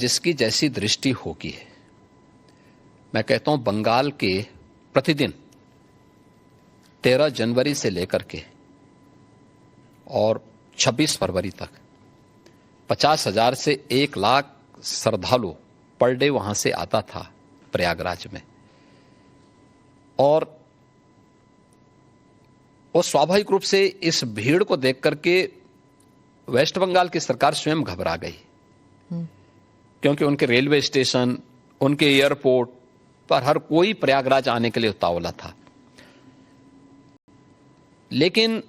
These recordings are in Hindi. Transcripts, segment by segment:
जिसकी जैसी दृष्टि होगी है। मैं कहता हूं बंगाल के प्रतिदिन 13 जनवरी से लेकर के और 26 फरवरी तक 50,000 से 1 लाख श्रद्धालु पर डे वहां से आता था प्रयागराज में, और वो स्वाभाविक रूप से इस भीड़ को देख करके वेस्ट बंगाल की सरकार स्वयं घबरा गई, क्योंकि उनके रेलवे स्टेशन, उनके एयरपोर्ट पर हर कोई प्रयागराज आने के लिए उतावला था। लेकिन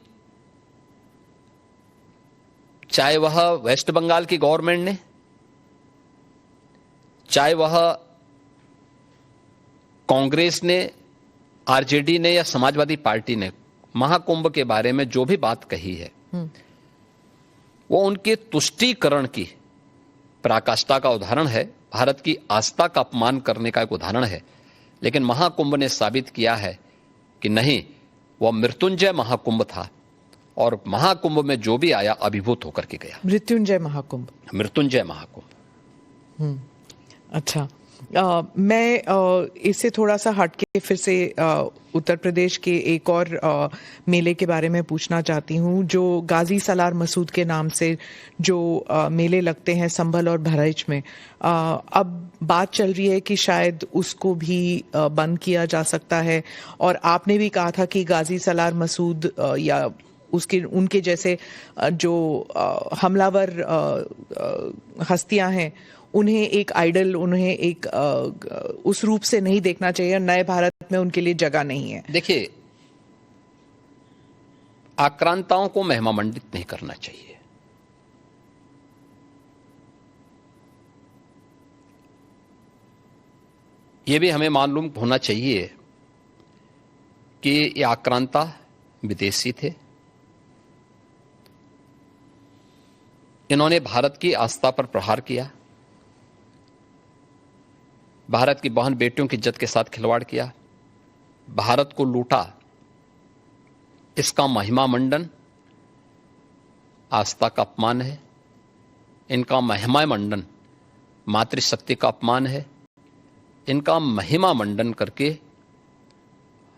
चाहे वह वेस्ट बंगाल की गवर्नमेंट ने, चाहे वह कांग्रेस ने, आरजेडी ने या समाजवादी पार्टी ने महाकुंभ के बारे में जो भी बात कही है वो उनके तुष्टीकरण की पराकाष्ठा का उदाहरण है, भारत की आस्था का अपमान करने का एक उदाहरण है। लेकिन महाकुंभ ने साबित किया है कि नहीं, वह मृत्युंजय महाकुंभ था, और महाकुंभ में जो भी आया अभिभूत होकर के गया। मृत्युंजय महाकुंभ। मृत्युंजय महाकुंभ। अच्छा, मैं इससे थोड़ा सा हटके फिर से उत्तर प्रदेश के एक और मेले के बारे में पूछना चाहती हूँ, जो गाजी सलार मसूद के नाम से जो मेले लगते हैं संभल और बहराइच में। अब बात चल रही है कि शायद उसको भी बंद किया जा सकता है, और आपने भी कहा था कि गाजी सलार मसूद या उनके जैसे जो हमलावर हस्तियां हैं उन्हें एक आइडल, उन्हें एक उस रूप से नहीं देखना चाहिए, नए भारत में उनके लिए जगह नहीं है। देखिए, आक्रांताओं को महिमा मंडित नहीं करना चाहिए। यह भी हमें मालूम होना चाहिए कि ये आक्रांता विदेशी थे। इन्होंने भारत की आस्था पर प्रहार किया, भारत की बहन बेटियों की इज्जत के साथ खिलवाड़ किया, भारत को लूटा। इसका महिमा मंडन आस्था का अपमान है, इनका महिमा मंडन मातृशक्ति का अपमान है। इनका महिमा मंडन करके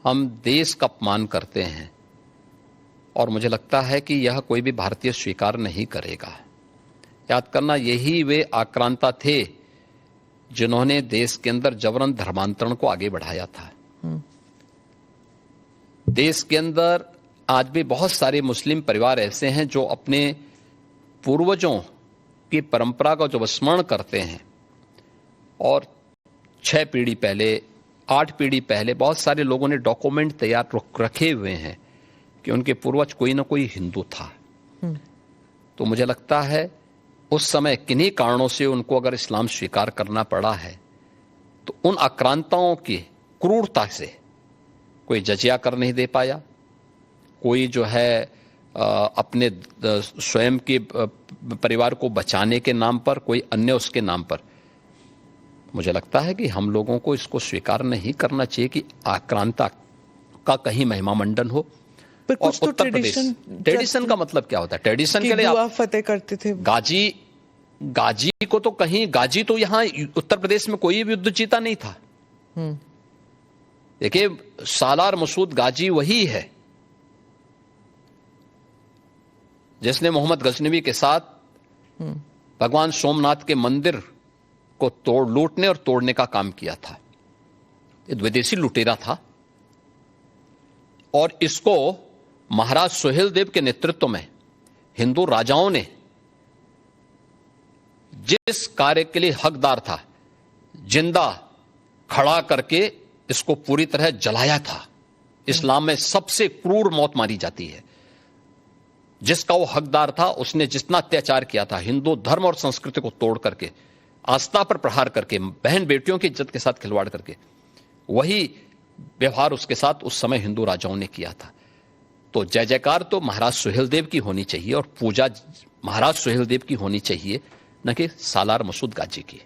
हम देश का अपमान करते हैं, और मुझे लगता है कि यह कोई भी भारतीय स्वीकार नहीं करेगा। याद करना, यही वे आक्रांता थे जिन्होंने देश के अंदर जबरन धर्मांतरण को आगे बढ़ाया था। देश के अंदर आज भी बहुत सारे मुस्लिम परिवार ऐसे हैं जो अपने पूर्वजों की परंपरा का जो स्मरण करते हैं, और 6 पीढ़ी पहले, 8 पीढ़ी पहले बहुत सारे लोगों ने डॉक्यूमेंट तैयार रखे हुए हैं कि उनके पूर्वज कोई ना कोई हिंदू था। तो मुझे लगता है उस समय किन्हीं कारणों से उनको अगर इस्लाम स्वीकार करना पड़ा है, तो उन आक्रांताओं की क्रूरता से कोई जजिया कर नहीं दे पाया, कोई जो है अपने स्वयं के परिवार को बचाने के नाम पर, कोई अन्य उसके नाम पर। मुझे लगता है कि हम लोगों को इसको स्वीकार नहीं करना चाहिए कि आक्रांता का कहीं महिमा मंडन हो। पर कुछ तो ट्रेडिशन का मतलब क्या होता है? ट्रेडिशन के लिए आप फतेह करते थे। गाजी को तो कहीं, गाजी तो यहां उत्तर प्रदेश में कोई भी युद्ध जीता नहीं था। देखिए, सालार मसूद गाजी वही है जिसने मोहम्मद गजनवी के साथ भगवान सोमनाथ के मंदिर को लूटने और तोड़ने का काम किया था। ये विदेशी लुटेरा था, और इसको महाराज सुहेलदेव के नेतृत्व में हिंदू राजाओं ने जिस कार्य के लिए हकदार था, जिंदा खड़ा करके इसको पूरी तरह जलाया था। इस्लाम में सबसे क्रूर मौत मारी जाती है। जिसका वो हकदार था, उसने जितना अत्याचार किया था, हिंदू धर्म और संस्कृति को तोड़ करके, आस्था पर प्रहार करके, बहन बेटियों की इज्जत के साथ खिलवाड़ करके, वही व्यवहार उसके साथ उस समय हिंदू राजाओं ने किया था। तो जय जयकार तो महाराज सुहेलदेव की होनी चाहिए, और पूजा महाराज सुहेलदेव की होनी चाहिए, न कि सालार मसूद गाजी की।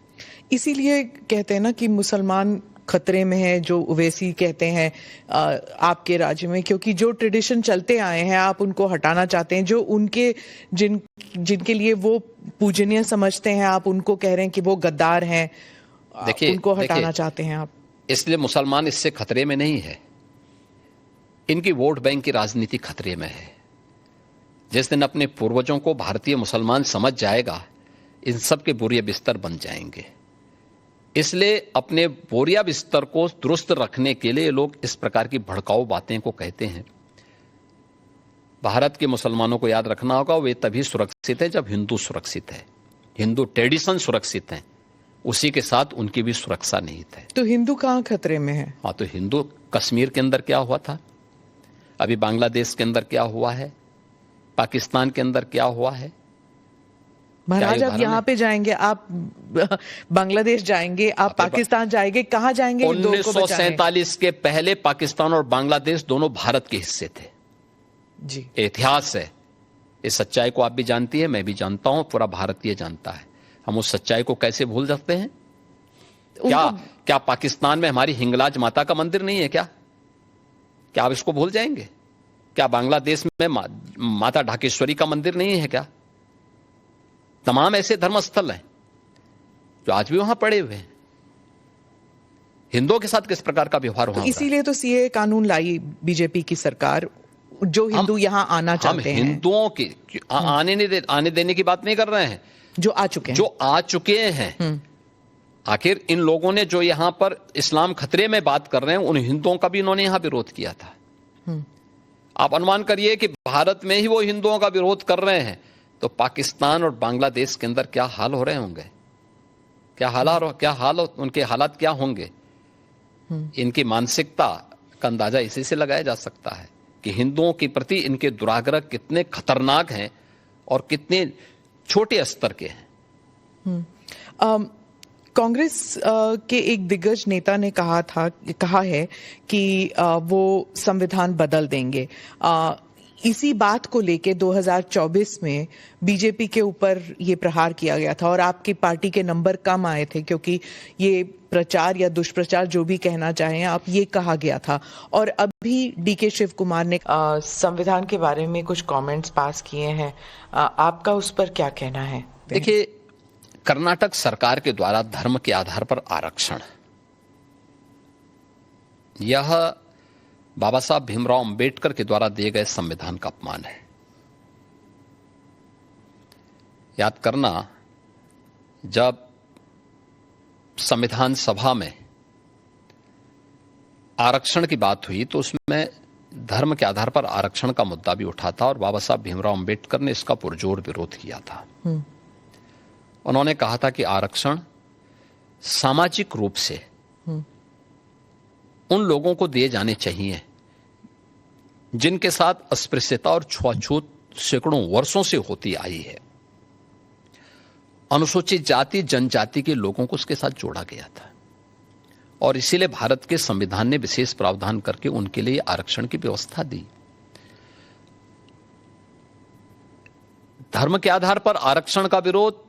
इसीलिए कहते हैं ना कि मुसलमान खतरे में है, जो ओवैसी कहते हैं आपके राज्य में? क्योंकि जो ट्रेडिशन चलते आए हैं आप उनको हटाना चाहते हैं, जो उनके जिनके लिए वो पूजनीय समझते हैं आप उनको कह रहे हैं कि वो गद्दार हैं, उनको हटाना चाहते हैं आप। इसलिए मुसलमान इससे खतरे में नहीं है, इनकी वोट बैंक की राजनीति खतरे में है। जिस दिन अपने पूर्वजों को भारतीय मुसलमान समझ जाएगा, इन सब के बोरिया बिस्तर बन जाएंगे। इसलिए अपने बोरिया बिस्तर को दुरुस्त रखने के लिए लोग इस प्रकार की भड़काऊ बातें को कहते हैं। भारत के मुसलमानों को याद रखना होगा, वे तभी सुरक्षित है जब हिंदू सुरक्षित है, हिंदू ट्रेडिशन सुरक्षित है, उसी के साथ उनकी भी सुरक्षा निहित है। तो हिंदू कहाँ खतरे में है? हाँ, तो हिंदू कश्मीर के अंदर क्या हुआ था, अभी बांग्लादेश के अंदर क्या हुआ है, पाकिस्तान के अंदर क्या हुआ है। महाराज अब यहाँ पे जाएंगे आप, बांग्लादेश जाएंगे आप, पाकिस्तान जाएंगे, कहाँ जाएंगे? 1947 के पहले पाकिस्तान और बांग्लादेश दोनों भारत के हिस्से थे जी। इतिहास है, इस सच्चाई को आप भी जानती है, मैं भी जानता हूं, पूरा भारतीय जानता है। हम उस सच्चाई को कैसे भूल सकते हैं? क्या पाकिस्तान में हमारी हिंगलाज माता का मंदिर नहीं है क्या आप इसको भूल जाएंगे? क्या बांग्लादेश में माता ढाकेश्वरी का मंदिर नहीं है क्या? तमाम ऐसे धर्मस्थल हैं जो आज भी वहां पड़े हुए हैं। हिंदुओं के साथ किस प्रकार का व्यवहार हो रहा है? इसीलिए तो सीए कानून लाई बीजेपी की सरकार, जो हिंदू यहां आना चाहते हैं। हम हिंदुओं के आने देने की बात नहीं कर रहे हैं, जो आ चुके हैं। आखिर इन लोगों ने जो यहां पर इस्लाम खतरे में बात कर रहे हैं, उन हिंदुओं का भी इन्होंने यहां विरोध किया था। आप अनुमान करिए कि भारत में ही वो हिंदुओं का विरोध कर रहे हैं, तो पाकिस्तान और बांग्लादेश के अंदर क्या हाल हो रहे होंगे, उनके हालात क्या होंगे। इनकी मानसिकता का अंदाजा इसी से लगाया जा सकता है कि हिंदुओं के प्रति इनके दुराग्रह कितने खतरनाक हैं और कितने छोटे स्तर के हैं। कांग्रेस के एक दिग्गज नेता ने कहा है कि वो संविधान बदल देंगे। इसी बात को लेके 2024 में बीजेपी के ऊपर ये प्रहार किया गया था और आपकी पार्टी के नंबर कम आए थे, क्योंकि ये प्रचार या दुष्प्रचार जो भी कहना चाहें आप, ये कहा गया था। और अभी डीके शिव कुमार ने संविधान के बारे में कुछ कमेंट्स पास किए हैं, आपका उस पर क्या कहना है? देखिए, कर्नाटक सरकार के द्वारा धर्म के आधार पर आरक्षण, यह बाबा साहब भीमराव अंबेडकर के द्वारा दिए गए संविधान का अपमान है। याद करना, जब संविधान सभा में आरक्षण की बात हुई तो उसमें धर्म के आधार पर आरक्षण का मुद्दा भी उठा था और बाबा साहब भीमराव अंबेडकर ने इसका पुरजोर विरोध किया था। उन्होंने कहा था कि आरक्षण सामाजिक रूप से उन लोगों को दिए जाने चाहिए जिनके साथ अस्पृश्यता और छुआछूत सैकड़ों वर्षों से होती आई है। अनुसूचित जाति जनजाति के लोगों को उसके साथ जोड़ा गया था और इसीलिए भारत के संविधान ने विशेष प्रावधान करके उनके लिए आरक्षण की व्यवस्था दी। धर्म के आधार पर आरक्षण का विरोध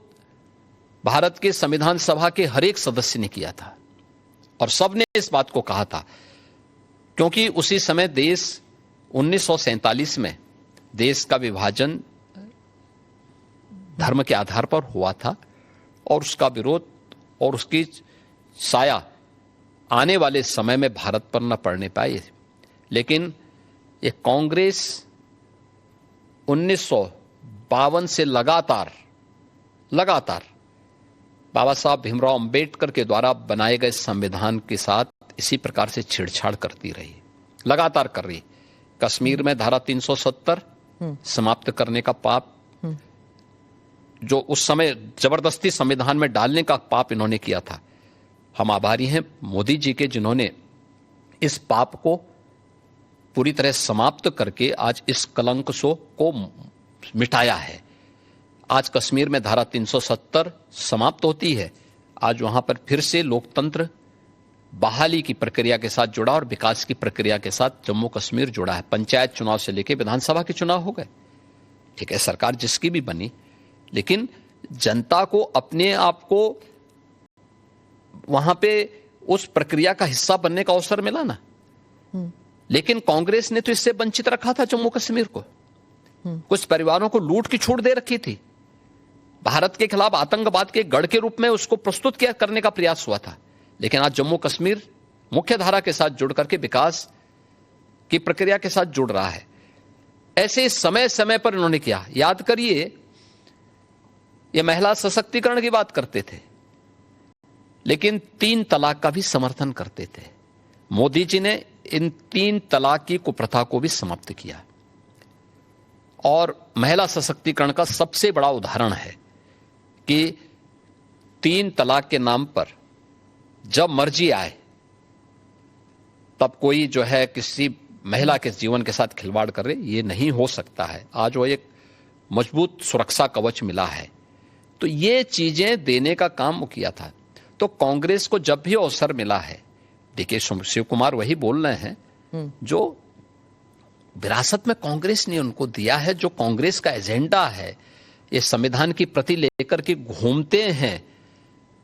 भारत के संविधान सभा के हर एक सदस्य ने किया था और सबने इस बात को कहा था, क्योंकि उसी समय देश 1947 में देश का विभाजन धर्म के आधार पर हुआ था और उसका विरोध और उसकी साया आने वाले समय में भारत पर न पड़ने पाए। लेकिन ये कांग्रेस 1952 से लगातार बाबा साहब भीमराव अंबेडकर के द्वारा बनाए गए संविधान के साथ इसी प्रकार से छेड़छाड़ करती रही, लगातार कर रही। कश्मीर में धारा 370 समाप्त करने का पाप, जो उस समय जबरदस्ती संविधान में डालने का पाप इन्होंने किया था। हम आभारी हैं मोदी जी के, जिन्होंने इस पाप को पूरी तरह समाप्त करके आज इस कलंक को मिटाया है। आज कश्मीर में धारा 370 समाप्त होती है। आज वहां पर फिर से लोकतंत्र बहाली की प्रक्रिया के साथ जुड़ा और विकास की प्रक्रिया के साथ जम्मू कश्मीर जुड़ा है। पंचायत चुनाव से लेकर विधानसभा के चुनाव हो गए। ठीक है, सरकार जिसकी भी बनी, लेकिन जनता को अपने आप को वहां पे उस प्रक्रिया का हिस्सा बनने का अवसर मिला ना। लेकिन कांग्रेस ने तो इससे वंचित रखा था जम्मू कश्मीर को। कुछ परिवारों को लूट की छूट दे रखी थी। भारत के खिलाफ आतंकवाद के गढ़ के रूप में उसको प्रस्तुत किया करने का प्रयास हुआ था। लेकिन आज जम्मू कश्मीर मुख्य धारा के साथ जुड़ करके विकास की प्रक्रिया के साथ जुड़ रहा है। ऐसे समय समय पर इन्होंने किया। याद करिए, ये महिला सशक्तिकरण की बात करते थे, लेकिन 3 तलाक का भी समर्थन करते थे। मोदी जी ने इन 3 तलाक की कुप्रथा को भी समाप्त किया। और महिला सशक्तिकरण का सबसे बड़ा उदाहरण है कि 3 तलाक के नाम पर जब मर्जी आए तब कोई जो है किसी महिला के जीवन के साथ खिलवाड़ करे, ये नहीं हो सकता है। आज वो एक मजबूत सुरक्षा कवच मिला है। तो ये चीजें देने का काम वो किया था। तो कांग्रेस को जब भी अवसर मिला है, डीके शिव कुमार वही बोल रहे हैं जो विरासत में कांग्रेस ने उनको दिया है, जो कांग्रेस का एजेंडा है। ये संविधान की प्रति लेकर के घूमते हैं,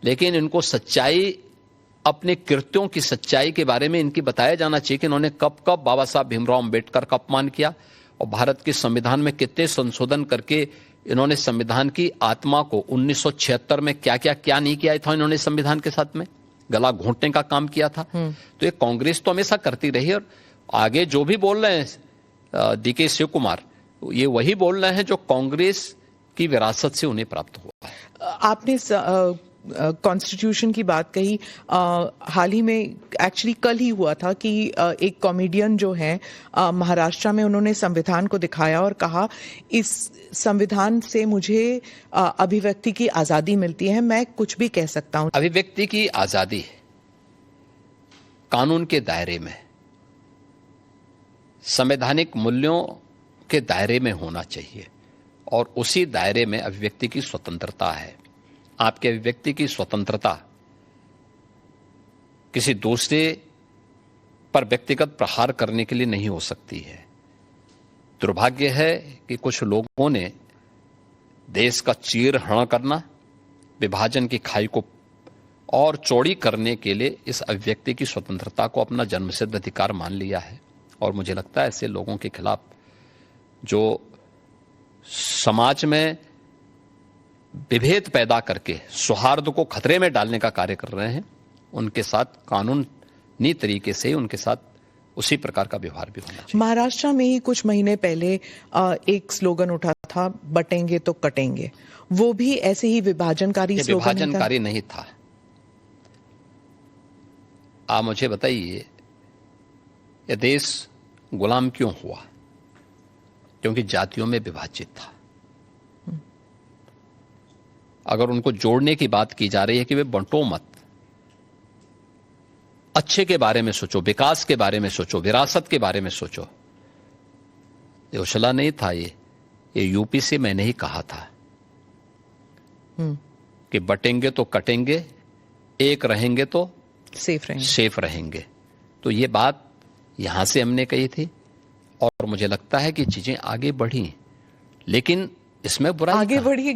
लेकिन इनको सच्चाई, अपने कृत्यों की सच्चाई के बारे में इनकी बताया जाना चाहिए कि इन्होंने कब कब बाबा साहब भीमराव अंबेडकर का अपमान किया और भारत के संविधान में कितने संशोधन करके इन्होंने संविधान की आत्मा को 1976 में क्या नहीं किया था इन्होंने संविधान के साथ में गला घोंटने का काम किया था। तो ये कांग्रेस तो हमेशा करती रही। और आगे जो भी बोल रहे हैं डीके शिव कुमार, ये वही बोल रहे हैं जो कांग्रेस की विरासत से उन्हें प्राप्त हुआ है। आपने कॉन्स्टिट्यूशन की बात कही। हाल ही में एक्चुअली कल ही हुआ था कि एक कॉमेडियन जो है महाराष्ट्र में, उन्होंने संविधान को दिखाया और कहा इस संविधान से मुझे अभिव्यक्ति की आजादी मिलती है, मैं कुछ भी कह सकता हूं। अभिव्यक्ति की आजादी कानून के दायरे में, संवैधानिक मूल्यों के दायरे में होना चाहिए और उसी दायरे में अभिव्यक्ति की स्वतंत्रता है। आपके अभिव्यक्ति की स्वतंत्रता किसी दूसरे पर व्यक्तिगत प्रहार करने के लिए नहीं हो सकती है। दुर्भाग्य है कि कुछ लोगों ने देश का चीरहरण करना, विभाजन की खाई को और चौड़ी करने के लिए इस अभिव्यक्ति की स्वतंत्रता को अपना जन्मसिद्ध अधिकार मान लिया है। और मुझे लगता है ऐसे लोगों के खिलाफ जो समाज में विभेद पैदा करके सौहार्द को खतरे में डालने का कार्य कर रहे हैं, उनके साथ कानूनी तरीके से उनके साथ उसी प्रकार का व्यवहार भी होना चाहिए। महाराष्ट्र में ही कुछ महीने पहले एक स्लोगन उठा था, बटेंगे तो कटेंगे। वो भी ऐसे ही विभाजनकारी स्लोगन था? विभाजनकारी नहीं था। आप मुझे बताइए, यह देश गुलाम क्यों हुआ? क्योंकि जातियों में विभाजित था। अगर उनको जोड़ने की बात की जा रही है कि वे बंटो मत, अच्छे के बारे में सोचो, विकास के बारे में सोचो, विरासत के बारे में सोचो। ये उछला नहीं था। ये यूपी से मैंने ही कहा था कि बटेंगे तो कटेंगे, एक रहेंगे तो सेफ रहेंगे। तो ये बात यहां से हमने कही थी और मुझे लगता है कि चीजें आगे बढ़ी, लेकिन इसमें बुराई आगे बढ़ी।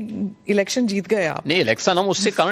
इलेक्शन जीत गए आप। नहीं, इलेक्शन हम उससे कारण